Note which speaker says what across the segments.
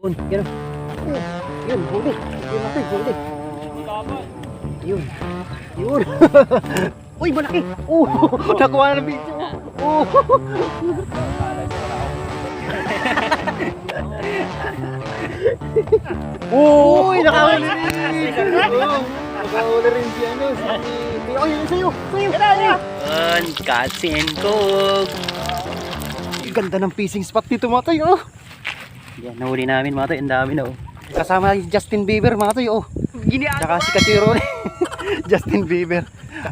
Speaker 1: Yun, yun. Yun, huli. Yun natin, huli. Yun. Yun. Uy, malaki. Oh, nakuha na ng video. Oh. Uy, nakahuli rin. Nakahuli rin si ano. Oh, yun sa'yo. Sa'yo.
Speaker 2: Yun, Katsi and Cook.
Speaker 1: Ganda ng fishing spot dito mga tayo. Oh.
Speaker 2: Yan, nahuli namin mga tayo. Ang dami na oh.
Speaker 1: Kasama si Justin Bieber mga tayo. Oh. Tsaka si Kachiro. Justin Bieber.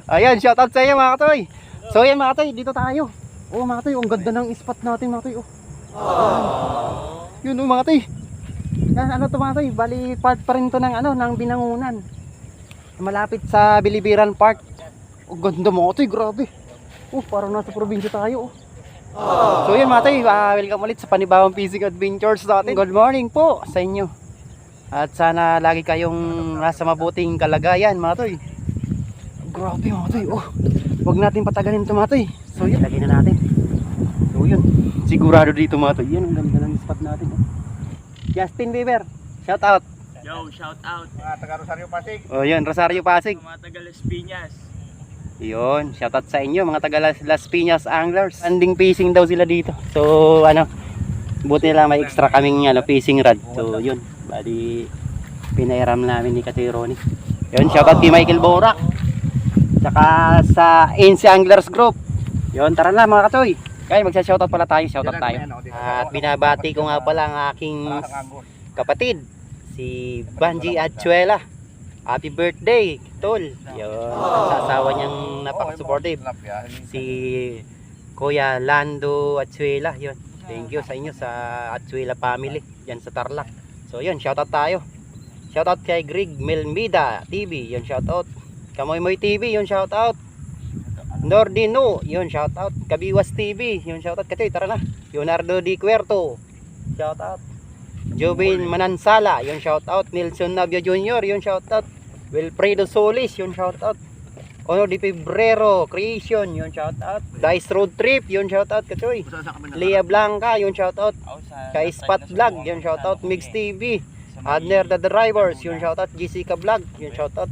Speaker 1: Ayan, shoutout sa iyo mga katoy. So yan mga katoy, dito tayo. Oh mga katoy, ang ganda ng spot natin mga katoy. Oh. Yun oh mga katoy. Yan, ano to mga katoy, bali part pa rin to ng ano, ng Binangunan. Malapit sa Bilibiran Park. Oh, ganda mga katoy, grabe. Oh, parang nasa probinsya tayo. Oh. So yan mga katoy, welcome ulit sa panibawang fishing adventures natin. Good morning po sa inyo. At sana lagi kayong nasa mabuting kalagayan mga katoy. Grabe mga toy, oh. Huwag natin patagalin ito mga toy. So yun, lagay na natin. So yun, sigurado dito mga toy. Yan, ang ganda ng spot natin. Oh. Justin Bieber, shout out.
Speaker 2: Yo, shout out.
Speaker 3: Mga taga Rosario Pasig.
Speaker 1: Oh yun, Rosario Pasig.
Speaker 2: Mga taga Las Piñas.
Speaker 1: Yun, shout out sa inyo mga taga Las Piñas Anglers. Landing fishing daw sila dito. So ano, buti nila may extra kaming ano, fishing rod. So yun, bali pinairam namin ni Katironi. Yun, shout out kay Michael Borak. Tsaka sa ANC Anglers Group. Yun, tara na mga katoy. Kaya magsa-shoutout pala tayo, shoutout tayo. At binabati ko nga pala ang aking kapatid, si Banji Atsuela. Happy birthday, tol. Yun, sa asawa niyang napaka-supportive. Si Kuya Lando Atsuela. Yun, thank you sa inyo sa Atsuela family yan sa Tarlac. So yun, shoutout tayo. Shoutout kay Greg Melmida TV. Yun, shoutout. Kamoy TV, yun shoutout. Nordino, yun shoutout. Kabiwas TV, yun shoutout. Kasi tara na. Leonardo Di Cuerto, shoutout. Jovin Manansala, yun shoutout. Nelson Navia Jr., yun shoutout. Wilfredo Solis, yun shoutout. Ono Di Pebrero Creation, yun shoutout. Dice Road Trip, yun shoutout. Kachoy. Lea Blanca, yun shoutout. Kay Spot Vlog, yun shoutout. Mix TV, Adner the Drivers, yun shoutout. Jessica Vlog, yun shoutout.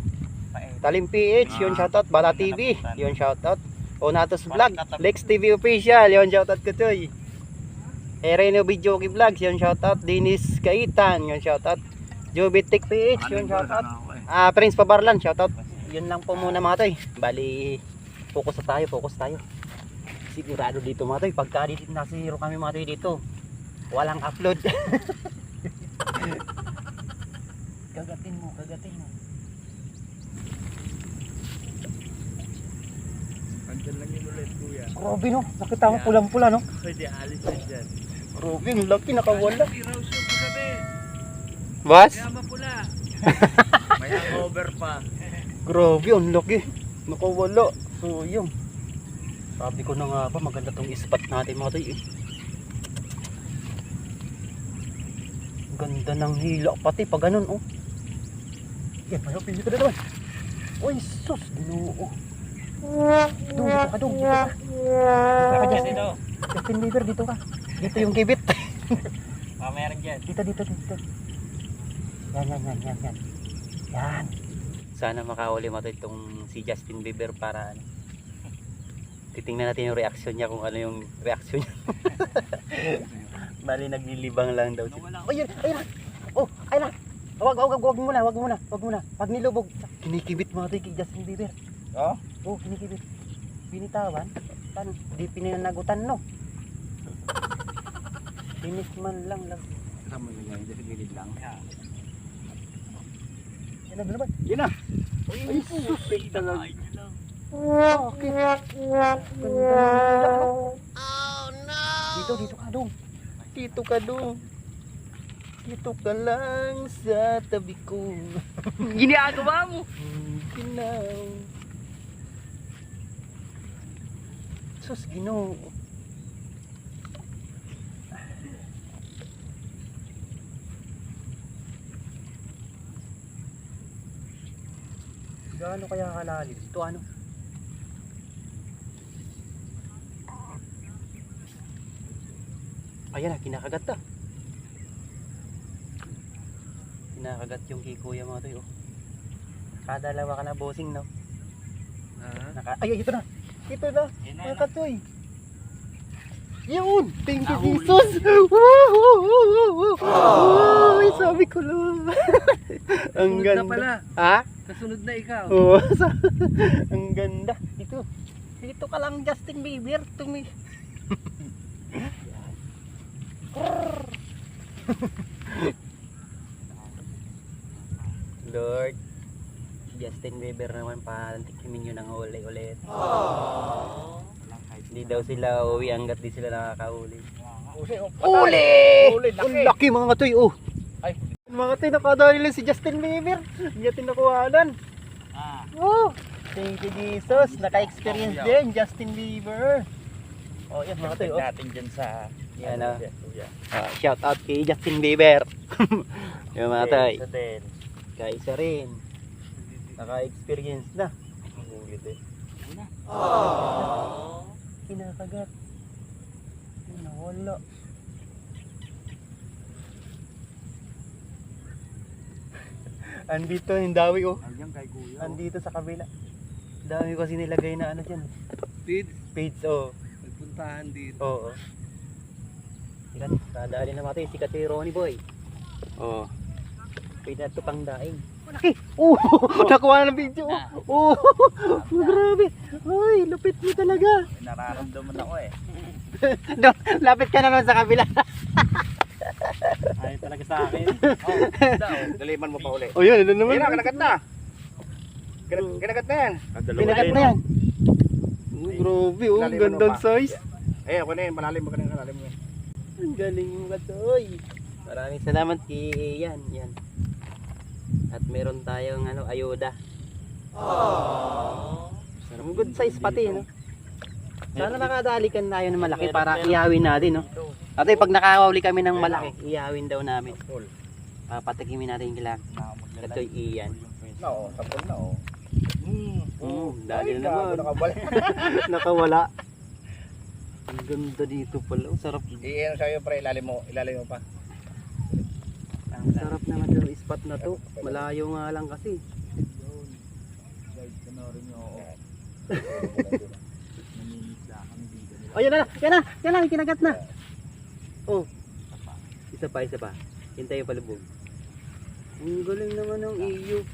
Speaker 1: Talim PH, yun shoutout. Bala TV, yun shoutout. Onatos Vlog, Lex TV Official, yun shoutout ko toy. Ereno Videoki Vlogs, yun shoutout. Dennis Kaitan, yun shoutout. Jobitic PH, yun shoutout. Prince Pabarlan, shoutout. Yun lang po muna mga toy. Bali, focus tayo. Sigurado dito mga toy. Pagka dito nasa hero kami mga toy dito, walang upload. Kagatin mo.
Speaker 3: Andyan lang yun ulit, kuya.
Speaker 1: Grabe no, nakita mo pulang-pula no.
Speaker 3: Pwede alis na dyan.
Speaker 1: Grabe, ang laki nakawala.
Speaker 3: Hiraw siya po gabi.
Speaker 1: Bas?
Speaker 3: Kaya mapula. May hangover pa.
Speaker 1: Grabe, ang laki. Nakawala. So yun. Sabi ko na nga ba, maganda tong spot natin mga toy. Ganda ng hila pati pag ganun oh. Yan, mayroon dito na naman. Uy, sus, ginoo. Dito ka. Dito ka, Justin Bieber, dito ka. Dito yung kibit.
Speaker 2: Meron dyan.
Speaker 1: Dito. Yan. Yan. Sana makahuli mo itong si Justin Bieber para ano. Titingnan natin yung reaction niya kung ano yung reaction niya. Bali naglilibang lang daw siya. Oh, yun, ayun. Oh, ayun. Wag muna. Pag nilubog, kinikibit mo ito kay Justin Bieber.
Speaker 3: Oh?
Speaker 1: Oh, kinikibit. Binitawan. Tan, di pinanagutan no. Pinis man lang.
Speaker 3: Kasama nyo yan, dyan sa gilid lang.
Speaker 1: Yan na naman.
Speaker 3: Yan na!
Speaker 1: Ay, sus.
Speaker 3: Talaga.
Speaker 1: Okay. Ganda. Oh no. Dito ka dong. Dito ka lang sa tabi ko.
Speaker 2: Ginagawa mo.
Speaker 1: Ginaw. Sus, Ginoo. Gaano kaya kalalim? Ito ano? Ayan na, kinakagat na. Kinakagat yung kay kuya mga toy, oh. Kadalawa ka na bossing, no? Ay, ito na! Ito na! Mga katoy! Yun! Thank you, Jesus! Wow! Ay, sabi ko lang! Ang
Speaker 3: Kasunod
Speaker 1: ganda!
Speaker 3: na pala.
Speaker 1: Ha?
Speaker 3: Kasunod na ikaw.
Speaker 1: Oo. Ang ganda! Ito! Dito ka lang, Justin Bieber! Lord, Justin Bieber naman pantikimin nyo ng huli ulit. Hindi daw sila uwi hanggat di sila nakakahuli. Uli! Ang laki mga katoy, oh!
Speaker 3: Ay.
Speaker 1: Mga katoy, nakadali lang si Justin Bieber. Hindi natin nakuhanan. Oh! Thank you, Jesus. Naka-experience din, Justin Bieber. Oh, yan mga katoy, oh.
Speaker 3: natin dyan sa...
Speaker 1: Yan, oh. Shout out kay Justin Bieber. Yung mga katoy.
Speaker 3: Isa din.
Speaker 1: Kaisa rin. Naka-experience na.
Speaker 3: Huli din.
Speaker 1: Kinakagat. Nawala. Andito yung dawi, oh.
Speaker 3: Ayun kay kuya.
Speaker 1: Andito sa kabila. Dami kasi nilagay na ano dyan.
Speaker 3: Feeds.
Speaker 1: Page, oh.
Speaker 3: Nagpuntahan dito.
Speaker 1: Oo. Sikat. Kadali na natin. Sikat si Ronnie Boy. Oo. Pwede na ito pang daing. Malaki! Oh! Nakuha na ng video. Oh! Grabe! Ay, lupit mo talaga.
Speaker 3: Nararamdaman ako eh.
Speaker 1: Lapit ka naman sa kabila.
Speaker 2: Ay talaga sa akin.
Speaker 3: Daliman mo pa uli.
Speaker 1: Oh, yun. Ano naman?
Speaker 3: Kinagat na. Kinagat na yan.
Speaker 1: Pinagat na yan. Oh, grabe, oh.
Speaker 3: Ilalim mo
Speaker 1: Gandang
Speaker 3: pa.
Speaker 1: size.
Speaker 3: Eh, ako na yun. Malalim mo ka na. Malalim mo yun.
Speaker 1: Ang galing mo ka, Toy. Maraming salamat kay Ian. Yan. At meron tayong ano, ayuda. Ang good size pati, no? Sana nakadalikan tayo ng malaki para iyawin natin, no? At pag nakahuli kami ng malaki, iyawin daw namin. Patikimin natin yung kilak. Ito yung Ian.
Speaker 3: Oo, tapos na oh.
Speaker 1: Dali na naman.
Speaker 3: Nakabalik.
Speaker 1: Nakawala. Ang ganda dito pala. Ang sarap.
Speaker 3: Iyan sa'yo pre, ilalim mo pa.
Speaker 1: Ang sarap naman yung spot na to. Malayo nga lang kasi.
Speaker 3: Guys, panoorin nyo ako.
Speaker 1: Oh, yan na. Yan na. Yan na. Kinagat na. Oh. Isa pa. Hintay yung palubog. Ang galing naman ng iyo.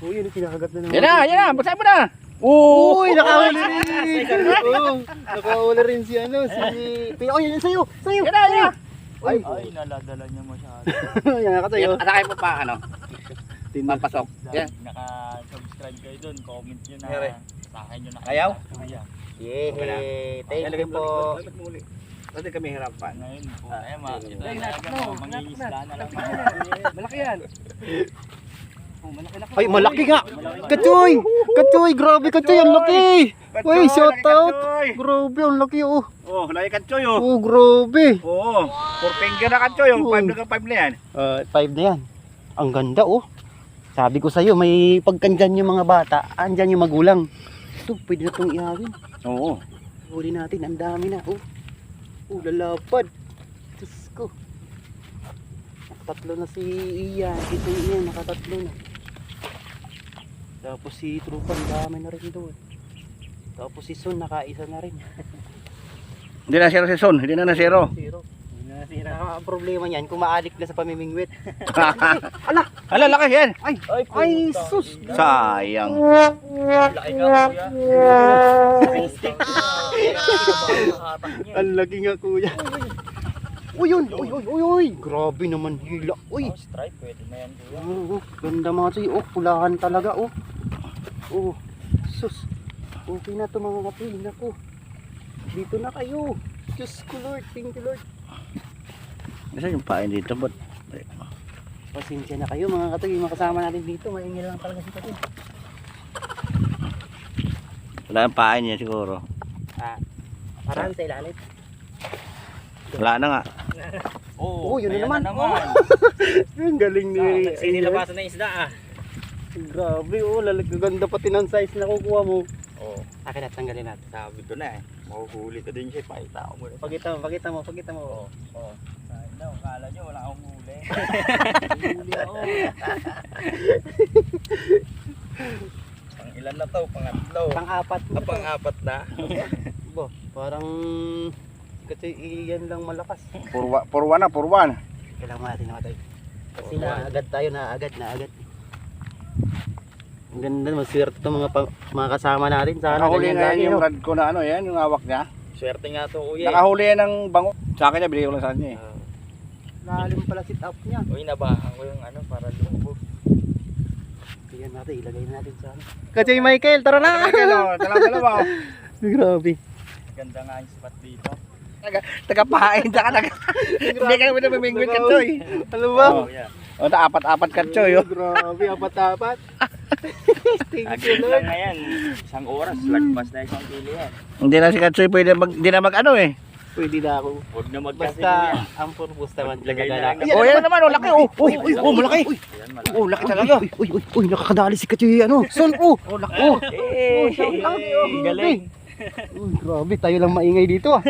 Speaker 1: Oh, yun. Kinakagat na naman.
Speaker 3: Yan na. Basahin mo na.
Speaker 1: Uy, nakahuli rin. Oh, nakahuli rin si ano. Oh, yan sa'yo.
Speaker 3: Yan na.
Speaker 1: Ay,
Speaker 2: Naladala niya masyado.
Speaker 1: yan na ka sa'yo.
Speaker 3: Atake mo pa, ano? Papasok. Yan.
Speaker 2: Naka-subscribe kayo dun. Comment nyo na
Speaker 3: Here.
Speaker 2: sa akin nyo na.
Speaker 3: Ayaw?
Speaker 1: Yay! Thank you po.
Speaker 3: Kasi kami hirapan.
Speaker 2: Ngayon po. Ay, ito
Speaker 3: Ay,
Speaker 2: talaga
Speaker 3: no,
Speaker 2: mangingisda na lang.
Speaker 3: Malaki yan. Oh, malaki.
Speaker 1: Ay, malaki nga! Kachoy! Kachoy! Grabe Kachoy! Ang laki! Uy, shout out! Grabe, ang laki oh!
Speaker 3: Oh, laki Katsoy oh.
Speaker 1: Oh, grabe!
Speaker 3: Oo. 4 finger na Katsoy. Yung 5 na yan.
Speaker 1: 5 na yan. Ang ganda oh! Sabi ko sa'yo, may pagkandyan yung mga bata, andyan yung magulang. Ito, pwede na itong ihawin.
Speaker 3: Oo.
Speaker 1: Huli natin, ang dami na oh! Oh, lalapad! Diyos ko! Nakatatlo na si Ian. Ito Ian, nakatatlo na. Tapos si Trupan, dami na rin doon. Tapos si Son, nakaisa na rin.
Speaker 3: Hindi na zero si Son. Hindi na zero.
Speaker 1: Zero. Ang problema niyan, kung maalik na sa pamimingwit.
Speaker 3: Hala, laki yan.
Speaker 1: Ay, sus!
Speaker 3: Sayang.
Speaker 2: Laki nga kuya.
Speaker 1: Ang laki nga kuya. Uy, yun! Uy! Grabe naman hila. Uy!
Speaker 2: Stripe, pwede na yan kuya.
Speaker 1: Ganda mga toy. Oh, pulahan talaga. Oh, sus. Okay na to mga katoy. Naku. Dito na kayo. Diyos ko Lord. Thank you Lord.
Speaker 3: Kasi yung pain dito, but...
Speaker 1: Pasensya na kayo mga katoy. Yung makasama natin dito. Maingil lang talaga si katoy.
Speaker 3: Wala yung pain niya siguro.
Speaker 1: Parang sa ilalim.
Speaker 3: Wala na nga.
Speaker 1: Oh, yun na
Speaker 2: ayan
Speaker 1: naman. Ang galing ni...
Speaker 2: Sinilabasan na isda ah.
Speaker 1: Grabe oh. Ganda pati ng size na kukuha mo.
Speaker 3: Oo.
Speaker 1: Akin at tanggalin natin.
Speaker 3: Sabi ko na eh. Mahuhuli ka din siya. Pakita ko mo.
Speaker 1: Pakita mo.
Speaker 3: Oo. Ayun na, akala nyo wala akong huli.
Speaker 2: huli. Pang ilan na to? Pangatlo.
Speaker 1: Pang-apat.
Speaker 2: Pang-apat na.
Speaker 1: Bo, parang kasi iyan lang malakas.
Speaker 3: Purwan na, purwan.
Speaker 1: Kailangan natin namatay. Kasi naagad tayo, naagad. Ang ganda, maswerte itong mga kasama natin. Sana
Speaker 3: Nakahuli
Speaker 1: ganyan
Speaker 3: nga
Speaker 1: lagi,
Speaker 3: yan yung
Speaker 1: no?
Speaker 3: rad ko na ano yan, yung hawak niya.
Speaker 2: Swerte nga to kuya.
Speaker 3: Nakahuli yan ng bango. Sa akin niya, binigay ko lang sa kanya eh.
Speaker 1: Lalim pala sit up niya.
Speaker 2: Uy, nabahan ko yung ano para lumubog.
Speaker 1: Kaya natin, ilagay na natin sa ano. Kasi Michael, tara na!
Speaker 3: Michael, dalawa oh.
Speaker 1: Grabe.
Speaker 2: Ganda nga yung spot dito.
Speaker 3: Tagapahain, saka hindi ka naman namimingwit ka choy.
Speaker 1: Ano ba?
Speaker 2: Oh, yeah.
Speaker 3: O, apat-apat ka choy. Oh.
Speaker 1: Grabe, apat-apat.
Speaker 2: Agad lang na yan. Isang oras, lagpas na isang kilo yan.
Speaker 3: Hindi na si Katsoy pwede hindi na mag ano eh.
Speaker 1: Pwede na ako.
Speaker 2: Huwag na magkasi
Speaker 1: Basta,
Speaker 2: kuya.
Speaker 1: ang purpose naman.
Speaker 2: Lagay na lang.
Speaker 3: Oh, yan naman, oh, laki oh. Oh, malaki.
Speaker 2: Yan, malaki.
Speaker 3: Oh, laki talaga.
Speaker 1: Uy, nakakadali si Kachoy, ano? Son, oh!
Speaker 3: Oh, laki.
Speaker 1: Oh!
Speaker 2: Eh,
Speaker 1: shout out, oh.
Speaker 2: galing.
Speaker 1: Uy, grabe, tayo lang maingay dito ah.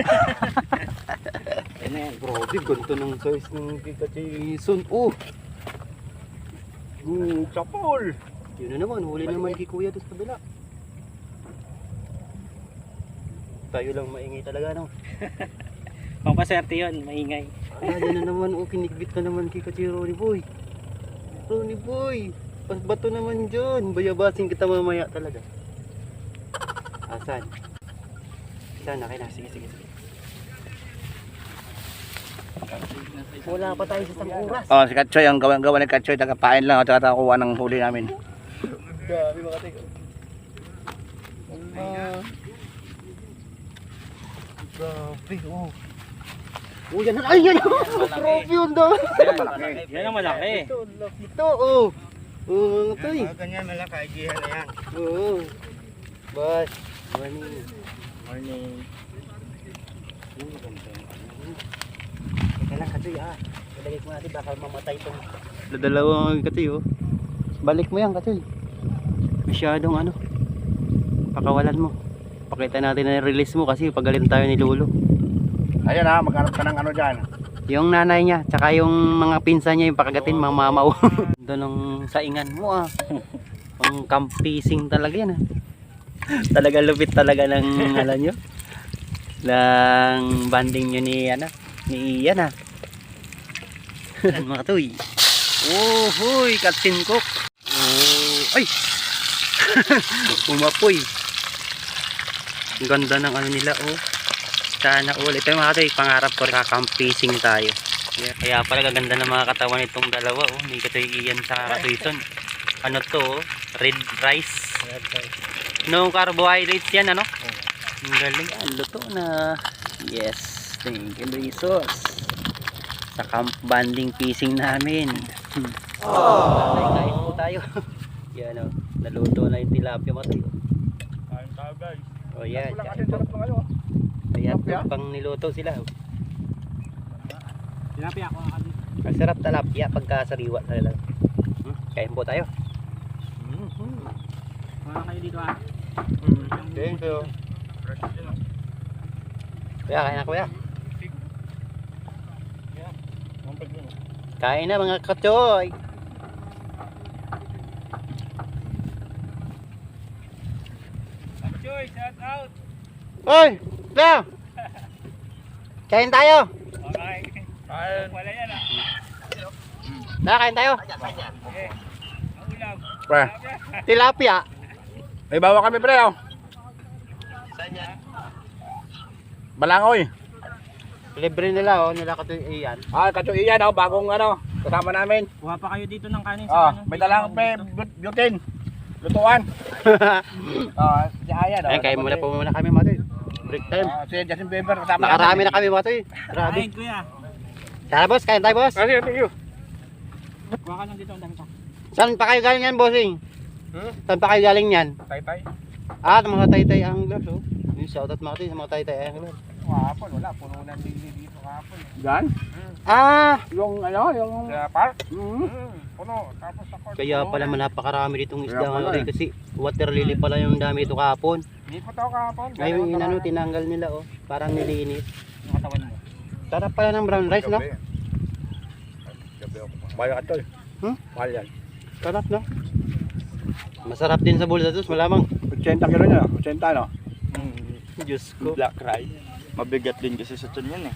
Speaker 2: Yan na yan.
Speaker 1: Grabe, ganito ng size ng Kachoy. Son, oh!
Speaker 3: Sapol.
Speaker 1: Yun na naman, huli naman kay Kuya doon sa kabila. Tayo lang maingay talaga, no?
Speaker 2: Pampaserte yun, maingay.
Speaker 1: Yan na naman, oh, kinigbit na naman kay Kachoy Ronnie Boy. Ronnie Boy, bato naman dyan. Bayabasin kita mamaya talaga. Asan? Saan? Okay na, sige. Wala pa tayo sa isang oras.
Speaker 3: Oh, si Katsoy, ang gawa ni Katsoy, tagapain lang at takuha ng huli namin.
Speaker 1: Grabe mga tiko. Grabe, oh. Oh, yan. Ay, yan. Grabe yun daw.
Speaker 2: Yan ang malaki.
Speaker 1: Ito, laki ito, oh. Oh, mga toy.
Speaker 3: Ganyan na lang, kaigihan na yan.
Speaker 1: Oo. Bas. Morning.
Speaker 2: Morning.
Speaker 1: Teka lang, Katoy, ah. Ilagay ko natin, baka mamatay itong dalawang Katoy, oh. Balik mo yan, Katoy. Masyadong ano. Pakawalan mo. Pakita natin na release mo kasi pagaling tayo ni Lolo.
Speaker 3: Ayan ha, maghanap ka ng ano dyan.
Speaker 1: Yung nanay niya, tsaka yung mga pinsan niya, yung pakagatin, mga mamaw. Doon ang saingan mo, ah. Pang campising talaga yan, ah. Talaga lupit talaga ng alam nyo. Ng banding nyo ni, ano, ni Ian, ah. Mga Toy. Oh, huy, Katsin Cook. Oh, ay. Umapoy. Ang ganda ng ano nila, oh. Sana all. Ito yung mga Toy, pangarap ko, kakampising tayo. Kaya pala gaganda ng mga katawan itong dalawa, oh. Ni Katoy Ian sa Katoyson. Ano to, oh? Red rice. No carbohydrates yan, ano? Ang galing. Ang luto na. Yes. Thank you, Jesus. Sa camp banding fishing namin. Kain po tayo. Yan, oh. Naluto na yung tilapia, Matoy.
Speaker 2: Kain tayo guys.
Speaker 1: Oh, yan. Kain po. Ayan po pang niluto sila.
Speaker 2: Tilapia ako nga.
Speaker 1: Ang sarap tilapia pagka sariwa talaga. Kain po tayo.
Speaker 2: Mga kayo dito ah.
Speaker 1: Thank you. Kuya, kain na kuya. Kain na mga Kachoy.
Speaker 2: Choy, shout out.
Speaker 1: Oy! Kuya! Kain tayo!
Speaker 2: Okay. Wala yan ah.
Speaker 1: Kain tayo!
Speaker 2: Ang ulam.
Speaker 3: Pre,
Speaker 1: Tilapia!
Speaker 3: may bawa kami pre oh. Balangoy.
Speaker 1: Libre nila oh, nila Katoy Ian.
Speaker 3: Ah, Katsoy iyan oh, bagong ano, kasama namin.
Speaker 2: Kuha pa kayo dito ng kanin
Speaker 3: Oh,
Speaker 2: sa ano.
Speaker 3: may dalang pre, butane. Lutuan. Oh, si Ayan oh.
Speaker 1: Ayun, kain muna po muna kami Matoy. Break time.
Speaker 3: Si Justin Bieber kasama
Speaker 1: Nakarami na kami Matoy. Grabe.
Speaker 2: Kain kuya.
Speaker 1: Tara boss, kain tayo boss.
Speaker 3: Sige, thank you.
Speaker 2: Kuha ka lang dito ang dami pa.
Speaker 1: Saan pa kayo galing yan bossing? Saan pa kayo galing yan?
Speaker 3: Tay-tay.
Speaker 1: Ah, mga taytay anglers oh. Yung shoutout Matoy sa mga taytay anglers.
Speaker 3: Kahapon, wala. Puno ng dili dito kahapon. Diyan?
Speaker 1: Ah!
Speaker 3: Yung ano, yung... Sa park? Puno. Tapos sa court.
Speaker 1: Kaya pala napakarami ditong isda
Speaker 3: Kaya pala,
Speaker 1: ngayon kasi water lily pala yung dami ito kahapon.
Speaker 3: Hindi po tao kahapon.
Speaker 1: Ngayon inano tinanggal nila oh, parang nilinis.
Speaker 2: Yung katawan mo.
Speaker 1: Sarap pala ng brown rice no?
Speaker 3: Bayo ka tol.
Speaker 1: Hmm?
Speaker 3: Mahal yan.
Speaker 1: Sarap no? Masarap din sa bulsatos, malamang.
Speaker 3: 80 kilo niya. 80 no?
Speaker 1: Diyos ko.
Speaker 2: Black rice. Mabigat din kasi sa tiyan yan eh.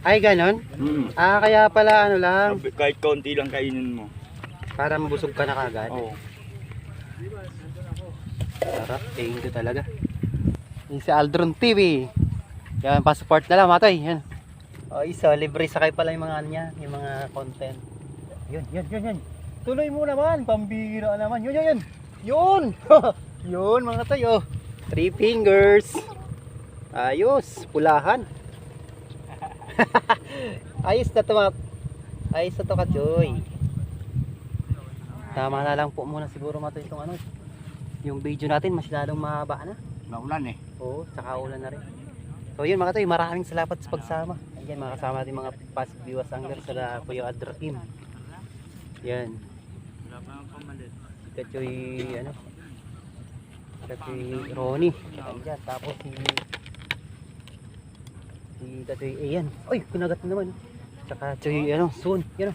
Speaker 1: Ay, ganon?
Speaker 3: Mm.
Speaker 1: Ah, kaya pala ano lang,
Speaker 2: Kahit konti lang kainin mo.
Speaker 1: para mabusog ka na kagad.
Speaker 2: Oo.
Speaker 1: Sarap, thank you talaga. Yung si Aldron TV. Yan, pa-support na lang mga toy. Yan. O, isa, libre sakay pala yung mga ano niya, yung mga content. Yun. Tuloy mo naman, pambira naman. Yun. Yun, mga toy, oh. 3 fingers. Ayos, pulahan. Ayos na to, ayos na to, Kachoy. Tama na lang po muna siguro mga toy itong ano. Yung video natin masyadong mahaba na.
Speaker 3: Naulan eh.
Speaker 1: Oo, tsaka ulan na rin. So yun mga toy, maraming salamat sa pagsama. Ayan, mga kasama natin mga past viewers angler sa Kuya Adrakim. Yan.
Speaker 2: Wala pa nang pamalit.
Speaker 1: Kachoy, ano? Kachoy Ronnie. Ayan, tapos si Kachoy Ian. Uy, kinagat na naman. Tsaka Kachoy, ano, Sun. Yan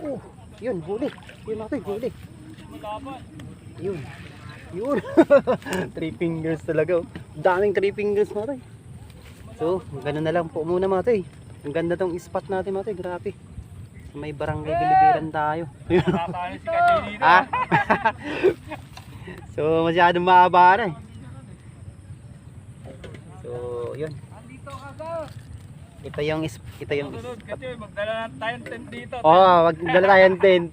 Speaker 1: o. Yun, huli. Yun mga toy, huli. Yun. 3 fingers talaga oh. Daming 3 fingers mga toy. So, ganun na lang po muna mga toy. Ang ganda tong spot natin mga toy, grabe. May barangay Bilibiran tayo.
Speaker 2: Nakakaano si Kachoy dito.
Speaker 1: Ah. So, masyadong mahaba na eh. So, yun. Ito yung
Speaker 2: Kachoy, magdala na tayong tent dito.
Speaker 1: magdala tayo ng tent.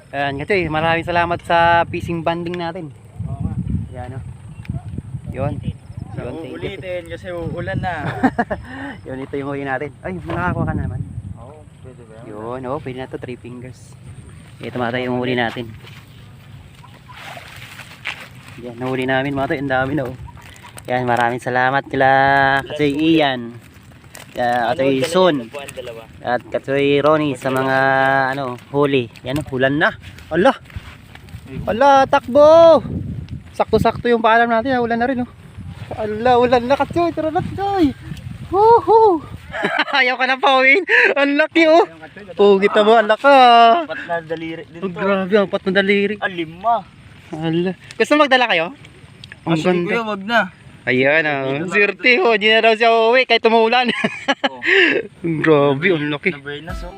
Speaker 1: Ayan, kasi maraming salamat sa fishing banding natin. Yan o. Yun.
Speaker 2: So,
Speaker 1: Yun, thank you.
Speaker 2: ulitin kasi uulan na.
Speaker 1: Yun, ito yung huli natin. Ay, nakakakuha ka naman.
Speaker 2: Oo, pwede ba?
Speaker 1: Yun, pwede na to, 3 fingers. Ito mga tayo yung huli natin. Yan, nahuli namin mga tayo, ang dami na oh. Yan, maraming salamat kila Kachoy Ian. Kachoy Sun. At Kachoy Ronnie sa mga ano, huli. Yan, hulan na. Ala, takbo! Sakto-sakto yung paalam natin, ulan na rin oh. Ala, ulan na Kachoy, tara na Kachoy. Woohoo! Ayaw ka na pauwiin. Ang laki oh. Pugit na mo, ang laka.
Speaker 2: Apat na daliri din
Speaker 1: Oh,
Speaker 2: to.
Speaker 1: grabe, ang pat na daliri.
Speaker 2: 5.
Speaker 1: Ala. Gusto magdala kayo? Ang
Speaker 2: Sige kuya,
Speaker 1: ganda.
Speaker 2: wag na.
Speaker 1: Ayan ah, swerte oh. Di na daw siya uuwi kahit tumuulan.
Speaker 2: Oh.
Speaker 1: Grabe, ang laki.
Speaker 2: Nabuenas oh.